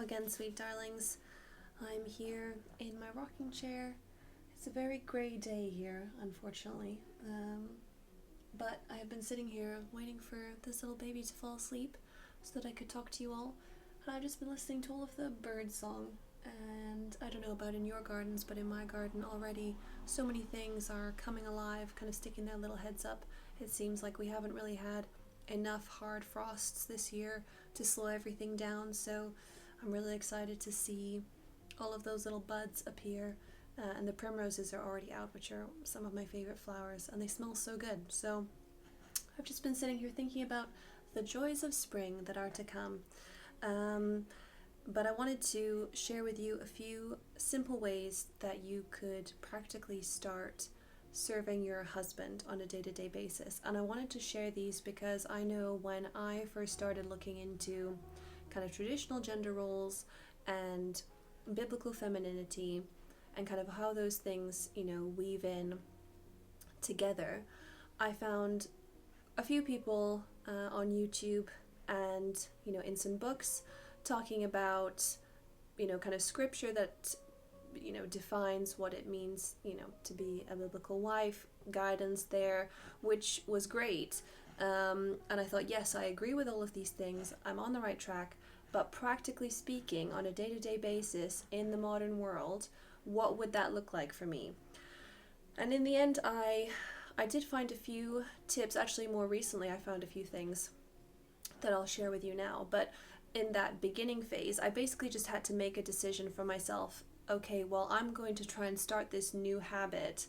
again, sweet darlings. I'm here in my rocking chair. It's a very grey day here, unfortunately. But I have been sitting here waiting for this little baby to fall asleep so that I could talk to you all. And I've just been listening to all of the bird song. And I don't know about in your gardens, but in my garden already so many things are coming alive, kind of sticking their little heads up. It seems like we haven't really had enough hard frosts this year to slow everything down, so I'm really excited to see all of those little buds appear, and the primroses are already out, which are some of my favorite flowers, and they smell so good. So I've just been sitting here thinking about the joys of spring that are to come, but I wanted to share with you a few simple ways that you could practically start serving your husband on a day-to-day basis. And I wanted to share these because I know when I first started looking into kind of traditional gender roles and biblical femininity and kind of how those things, weave in together, I found a few people on YouTube and, in some books talking about, kind of scripture that defines what it means, to be a biblical wife, guidance there, which was great. And I thought, yes, I agree with all of these things. I'm on the right track. But practically speaking, on a day-to-day basis in the modern world, what would that look like for me? And in the end, I did find a few tips. Actually, more recently, I found a few things that I'll share with you now. But in that beginning phase, I basically just had to make a decision for myself. Okay, well, I'm going to try and start this new habit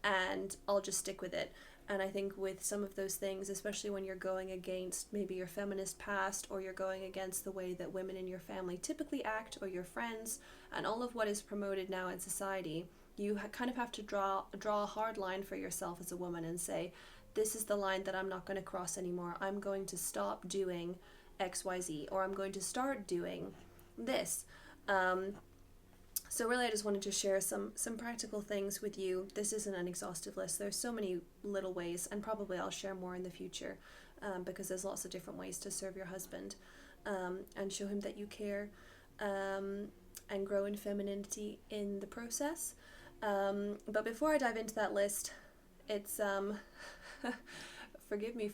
and I'll just stick with it. And I think with some of those things, especially when you're going against maybe your feminist past, or you're going against the way that women in your family typically act, or your friends, and all of what is promoted now in society, you kind of have to draw a hard line for yourself as a woman and say, this is the line that I'm not going to cross anymore. I'm going to stop doing XYZ, or I'm going to start doing this. So really, I just wanted to share some practical things with you. This isn't an exhaustive list. There's so many little ways, and probably I'll share more in the future, because there's lots of different ways to serve your husband and show him that you care, and grow in femininity in the process. But before I dive into that list, it's forgive me,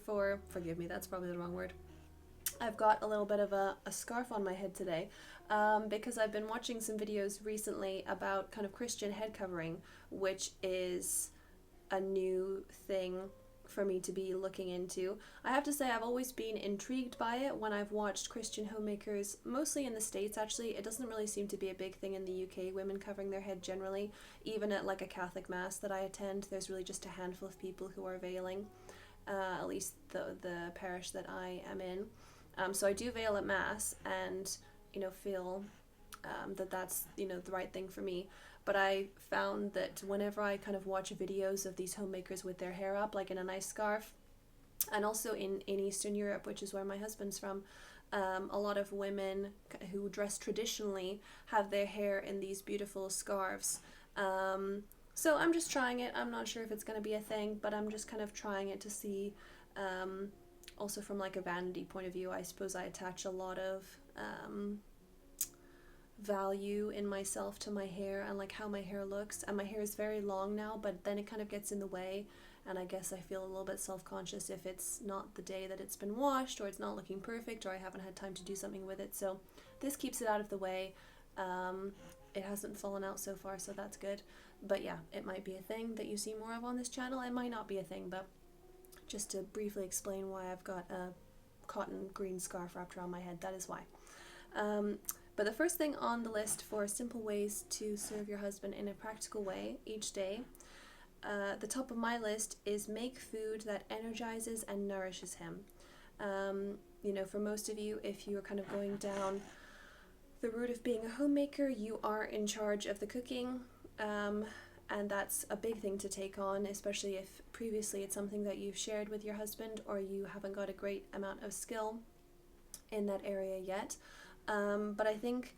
that's probably the wrong word. I've got a little bit of a scarf on my head today, because I've been watching some videos recently about kind of Christian head covering, which is a new thing for me to be looking into. I have to say, I've always been intrigued by it when I've watched Christian homemakers, mostly in the States actually. It doesn't really seem to be a big thing in the UK, women covering their head generally. Even at like a Catholic mass that I attend, there's really just a handful of people who are veiling, at least the parish that I am in. So I do veil at mass and, feel that that's, the right thing for me. But I found that whenever I kind of watch videos of these homemakers with their hair up, like in a nice scarf, and also in Eastern Europe, which is where my husband's from, a lot of women who dress traditionally have their hair in these beautiful scarves. So I'm just trying it. I'm not sure if it's going to be a thing, but I'm just kind of trying it to see. Also from like a vanity point of view, I suppose I attach a lot of value in myself to my hair and like how my hair looks, and my hair is very long now, but then it kind of gets in the way, and I guess I feel a little bit self-conscious if it's not the day that it's been washed, or it's not looking perfect, or I haven't had time to do something with it. So this keeps it out of the way. It hasn't fallen out so far, so that's good. But yeah, it might be a thing that you see more of on this channel. It might not be a thing, but just to briefly explain why I've got a cotton green scarf wrapped around my head, that is why. But the first thing on the list for simple ways to serve your husband in a practical way each day, the top of my list is make food that energizes and nourishes him. For most of you, if you're kind of going down the route of being a homemaker, you are in charge of the cooking. And that's a big thing to take on, especially if previously it's something that you've shared with your husband, or you haven't got a great amount of skill in that area yet. But I think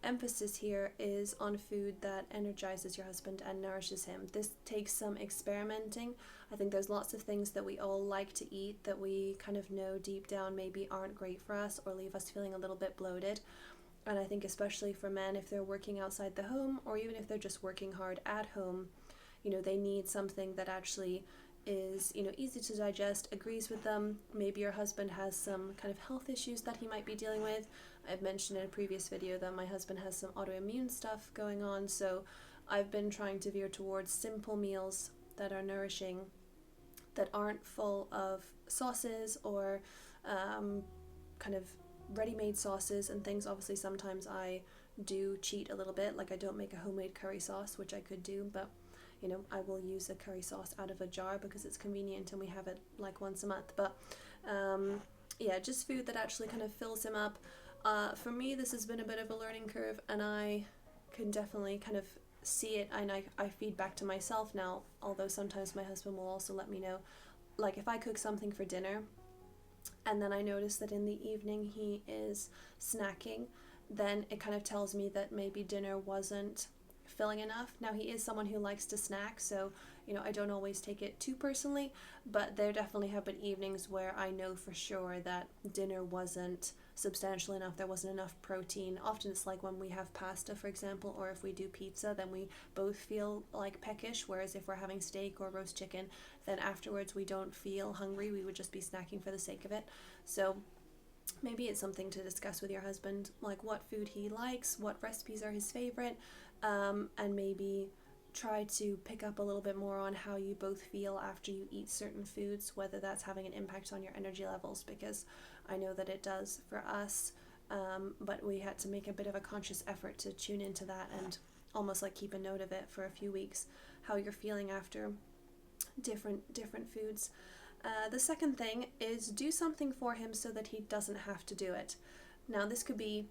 emphasis here is on food that energizes your husband and nourishes him. This takes some experimenting. I think there's lots of things that we all like to eat that we kind of know deep down maybe aren't great for us or leave us feeling a little bit bloated. And I think especially for men, if they're working outside the home or even if they're just working hard at home, they need something that actually is, easy to digest, agrees with them. Maybe your husband has some kind of health issues that he might be dealing with. I've mentioned in a previous video that my husband has some autoimmune stuff going on, so I've been trying to veer towards simple meals that are nourishing, that aren't full of sauces or kind of ready-made sauces and things. Obviously sometimes I do cheat a little bit, like I don't make a homemade curry sauce, which I could do, but I will use a curry sauce out of a jar because it's convenient and we have it like once a month. But just food that actually kind of fills him up. For me, this has been a bit of a learning curve, and I can definitely kind of see it, and I feed back to myself now, although sometimes my husband will also let me know. Like if I cook something for dinner and then I notice that in the evening he is snacking, then it kind of tells me that maybe dinner wasn't filling enough. Now he is someone who likes to snack, so I don't always take it too personally, but there definitely have been evenings where I know for sure that dinner wasn't substantial enough, there wasn't enough protein. Often it's like when we have pasta, for example, or if we do pizza, then we both feel like peckish, whereas if we're having steak or roast chicken, then afterwards we don't feel hungry, we would just be snacking for the sake of it. So maybe it's something to discuss with your husband, like what food he likes, what recipes are his favorite, and maybe try to pick up a little bit more on how you both feel after you eat certain foods, whether that's having an impact on your energy levels, because I know that it does for us, but we had to make a bit of a conscious effort to tune into that and almost like keep a note of it for a few weeks, how you're feeling after different foods. The second thing is do something for him so that he doesn't have to do it. Now this could be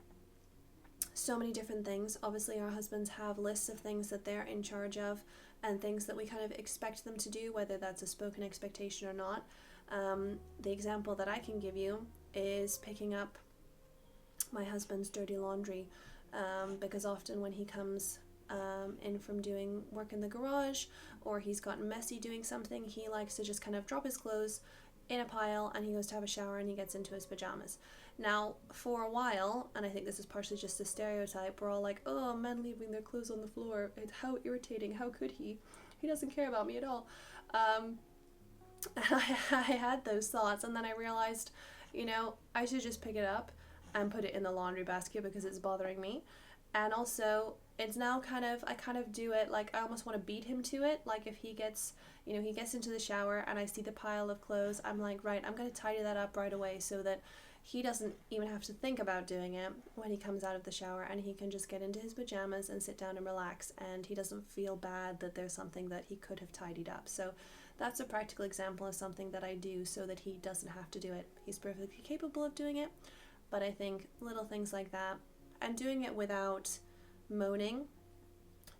so many different things. Obviously our husbands have lists of things that they're in charge of and things that we kind of expect them to do, whether that's a spoken expectation or not. The example that I can give you is picking up my husband's dirty laundry, because often when he comes in from doing work in the garage or he's gotten messy doing something, he likes to just kind of drop his clothes in a pile and he goes to have a shower and he gets into his pajamas. Now, for a while, and I think this is partially just a stereotype, we're all like, oh, men leaving their clothes on the floor, how irritating, how could he? He doesn't care about me at all. And I had those thoughts, and then I realized, I should just pick it up and put it in the laundry basket because it's bothering me. And also, it's now I kind of do it, like I almost want to beat him to it. Like if he gets, he gets into the shower and I see the pile of clothes, I'm like, right, I'm going to tidy that up right away so that he doesn't even have to think about doing it when he comes out of the shower, and he can just get into his pajamas and sit down and relax, and he doesn't feel bad that there's something that he could have tidied up. So that's a practical example of something that I do so that he doesn't have to do it. He's perfectly capable of doing it, but I think little things like that, and doing it without moaning,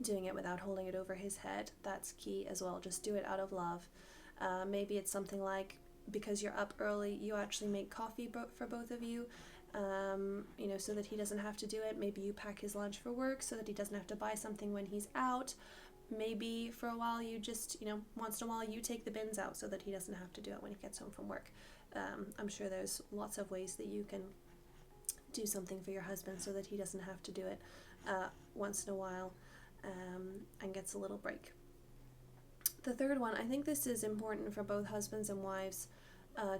doing it without holding it over his head, that's key as well. Just do it out of love. Maybe it's something like, because you're up early, you actually make coffee for both of you, so that he doesn't have to do it. Maybe you pack his lunch for work so that he doesn't have to buy something when he's out. Maybe for a while you just, once in a while you take the bins out so that he doesn't have to do it when he gets home from work. I'm sure there's lots of ways that you can do something for your husband so that he doesn't have to do it once in a while, and gets a little break. The third one, I think this is important for both husbands and wives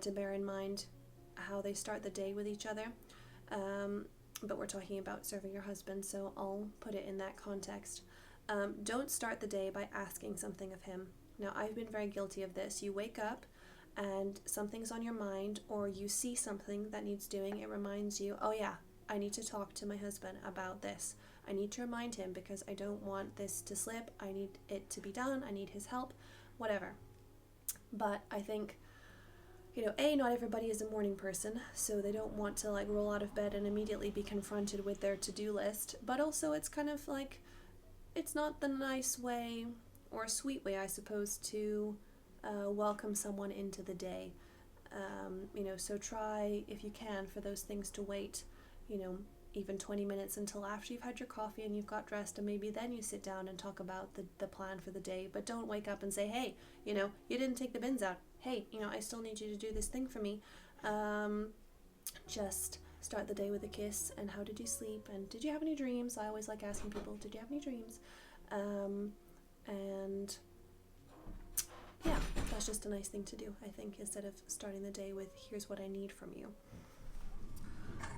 to bear in mind how they start the day with each other. But we're talking about serving your husband, so I'll put it in that context. Don't start the day by asking something of him. Now, I've been very guilty of this. You wake up and something's on your mind, or you see something that needs doing. It reminds you, oh yeah, I need to talk to my husband about this. I need to remind him because I don't want this to slip. I need it to be done. I need his help, whatever. But I think, not everybody is a morning person, so they don't want to roll out of bed and immediately be confronted with their to-do list. But also it's kind of like, it's not the nice way or sweet way, I suppose, to welcome someone into the day. So try, if you can, for those things to wait, even 20 minutes until after you've had your coffee and you've got dressed, and maybe then you sit down and talk about the plan for the day. But don't wake up and say, hey, you didn't take the bins out. Hey, I still need you to do this thing for me. Just start the day with a kiss. And how did you sleep? And did you have any dreams? I always like asking people, did you have any dreams? And yeah, that's just a nice thing to do, I think, instead of starting the day with, here's what I need from you.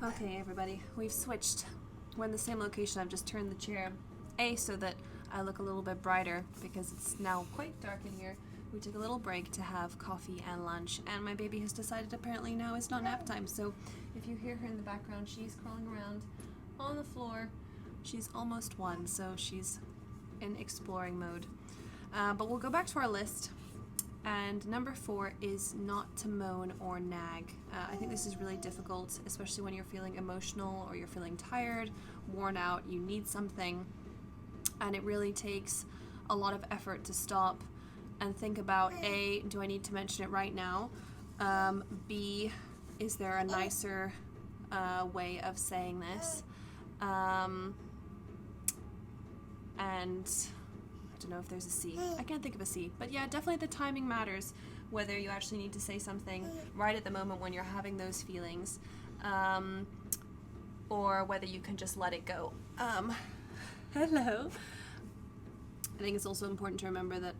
Okay, everybody, we've switched. We're in the same location. I've just turned the chair, so that I look a little bit brighter, because it's now quite dark in here. We took a little break to have coffee and lunch, and my baby has decided apparently now is not nap time. So if you hear her in the background, she's crawling around on the floor. She's almost 1, so she's in exploring mode. But we'll go back to our list. And number 4 is not to moan or nag. I think this is really difficult, especially when you're feeling emotional or you're feeling tired, worn out, you need something. And it really takes a lot of effort to stop and think about, A, do I need to mention it right now? B, is there a nicer way of saying this? And I don't know if there's a C. I can't think of a C. But yeah, definitely the timing matters, whether you actually need to say something right at the moment when you're having those feelings, or whether you can just let it go. Hello. I think it's also important to remember that,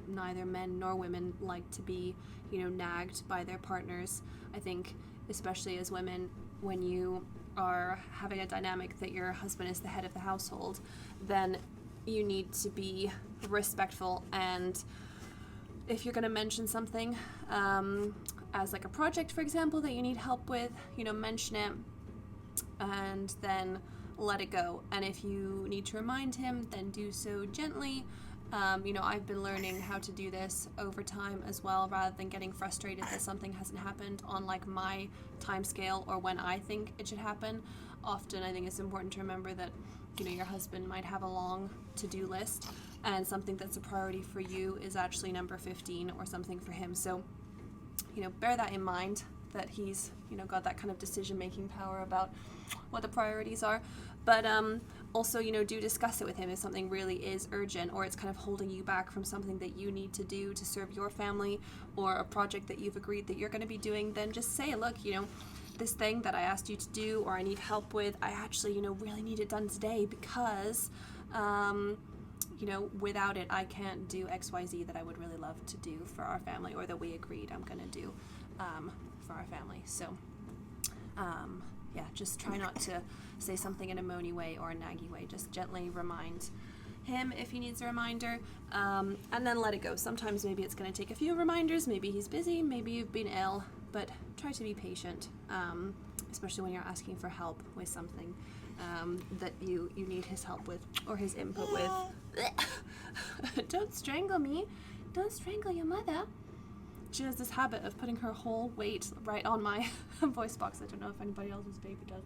neither men nor women like to be, nagged by their partners. I think, especially as women, when you are having a dynamic that your husband is the head of the household, then you need to be respectful, and if you're going to mention something as like a project, for example, that you need help with, mention it and then let it go. And if you need to remind him, then do so gently. I've been learning how to do this over time as well, rather than getting frustrated that something hasn't happened on like my time scale or when I think it should happen. Often I think it's important to remember that your husband might have a long to-do list, and something that's a priority for you is actually number 15 or something for him. So, bear that in mind, that he's, got that kind of decision-making power about what the priorities are. But also, do discuss it with him if something really is urgent, or it's kind of holding you back from something that you need to do to serve your family, or a project that you've agreed that you're going to be doing. Then just say, look, this thing that I asked you to do or I need help with, I actually, really need it done today because, without it, I can't do XYZ that I would really love to do for our family, or that we agreed I'm going to do for our family. So, just try not to say something in a moany way or a naggy way. Just gently remind him if he needs a reminder, and then let it go. Sometimes maybe it's going to take a few reminders, maybe he's busy, maybe you've been ill, but try to be patient, especially when you're asking for help with something that you need his help with or his input with. Don't strangle me. Don't strangle your mother. She has this habit of putting her whole weight right on my voice box. I don't know if anybody else's baby does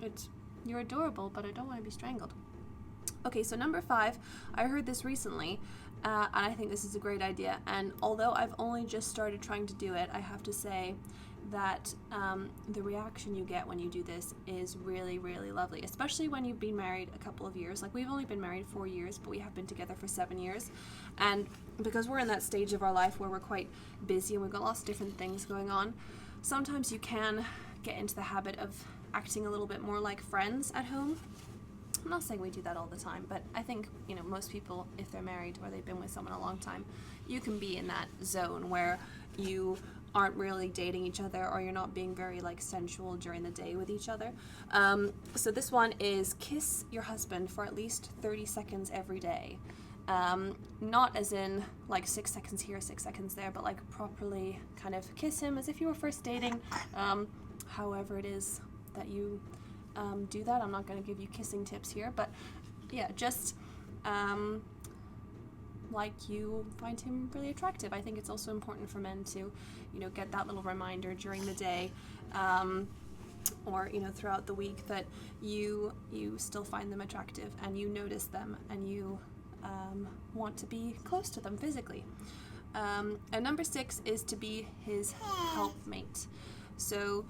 that. You're adorable, but I don't want to be strangled. Okay, so number 5, I heard this recently, and I think this is a great idea. And although I've only just started trying to do it, I have to say that the reaction you get when you do this is really, really lovely, especially when you've been married a couple of years. Like, we've only been married 4 years, but we have been together for 7 years. And because we're in that stage of our life where we're quite busy and we've got lots of different things going on, sometimes you can get into the habit of acting a little bit more like friends at home. I'm not saying we do that all the time, but I think, most people, if they're married or they've been with someone a long time, you can be in that zone where you aren't really dating each other, or you're not being very sensual during the day with each other. So this one is kiss your husband for at least 30 seconds every day. Not as in 6 seconds here, 6 seconds there, but properly kind of kiss him as if you were first dating. However it is that you do that. I'm not going to give you kissing tips here, but yeah, just you find him really attractive. I think it's also important for men to, get that little reminder during the day, or throughout the week, that you still find them attractive and you notice them and you want to be close to them physically. And number 6 is to be his helpmate. So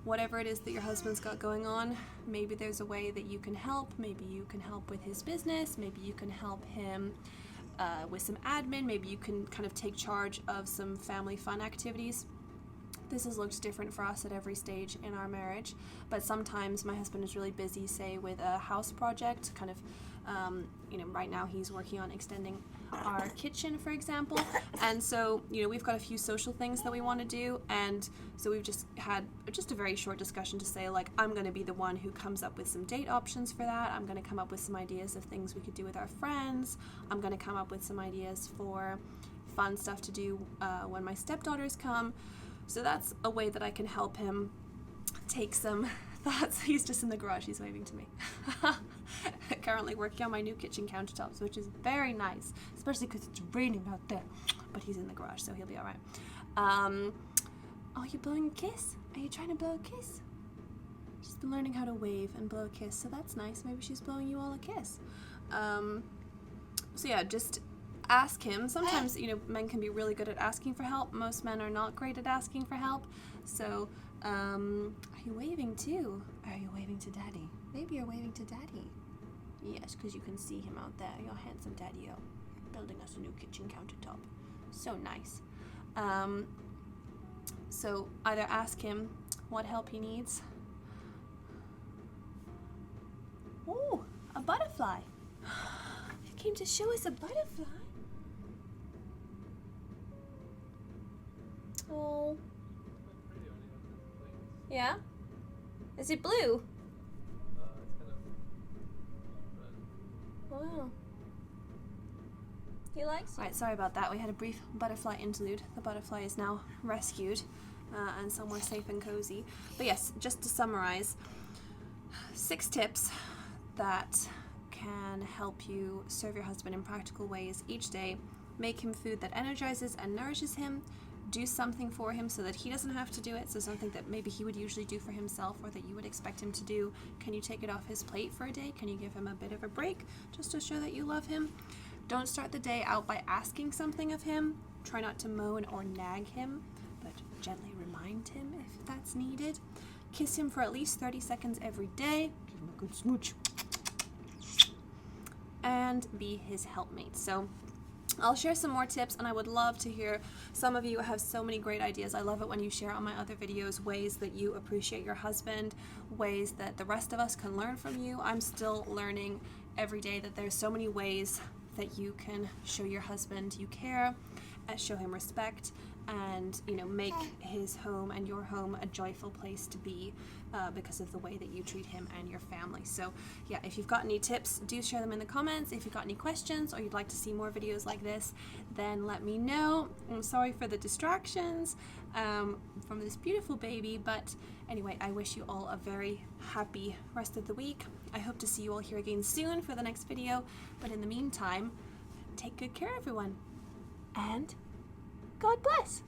whatever it is that your husband's got going on, maybe there's a way that you can help. Maybe you can help with his business. Maybe you can help him with some admin. Maybe you can kind of take charge of some family fun activities. This has looked different for us at every stage in our marriage, but sometimes my husband is really busy, say with a house project, kind of, right now he's working on extending our kitchen, for example, and so, we've got a few social things that we want to do, and so we've just had a very short discussion to say, like, I'm going to be the one who comes up with some date options for that. I'm going to come up with some ideas of things we could do with our friends. I'm going to come up with some ideas for fun stuff to do when my stepdaughters come. So that's a way that I can help him take some thoughts. He's just in the garage, he's waving to me. Currently working on my new kitchen countertops, which is very nice, especially because it's raining out there. But he's in the garage, so he'll be all right. Oh, you're blowing a kiss? Are you trying to blow a kiss? She's been learning how to wave and blow a kiss, so that's nice. Maybe she's blowing you all a kiss. So yeah, just ask him. Sometimes, men can be really good at asking for help. Most men are not great at asking for help. So, are you waving too? Are you waving to Daddy? Maybe you're waving to Daddy. Yes, because you can see him out there. Your handsome Daddy-o. Building us a new kitchen countertop. So nice. So either ask him what help he needs. Ooh, a butterfly. You came to show us a butterfly? Oh. Yeah? Is it blue? Wow. He likes it. Right, sorry about that. We had a brief butterfly interlude. The butterfly is now rescued and somewhere safe and cozy. But yes, just to summarize, 6 tips that can help you serve your husband in practical ways each day. Make him food that energizes and nourishes him. Do something for him so that he doesn't have to do it, so something that maybe he would usually do for himself or that you would expect him to do. Can you take it off his plate for a day? Can you give him a bit of a break just to show that you love him? Don't start the day out by asking something of him. Try not to moan or nag him, but gently remind him if that's needed. Kiss him for at least 30 seconds every day. Give him a good smooch. And be his helpmate. So I'll share some more tips, and I would love to hear. Some of you have so many great ideas. I love it when you share on my other videos ways that you appreciate your husband, ways that the rest of us can learn from you. I'm still learning every day that there's so many ways that you can show your husband you care, and show him respect, and make his home and your home a joyful place to be because of the way that you treat him and your family. So yeah, if you've got any tips, do share them in the comments. If you've got any questions or you'd like to see more videos like this, then let me know. I'm sorry for the distractions from this beautiful baby, but anyway, I wish you all a very happy rest of the week. I hope to see you all here again soon for the next video, but in the meantime, take good care, everyone, and God bless.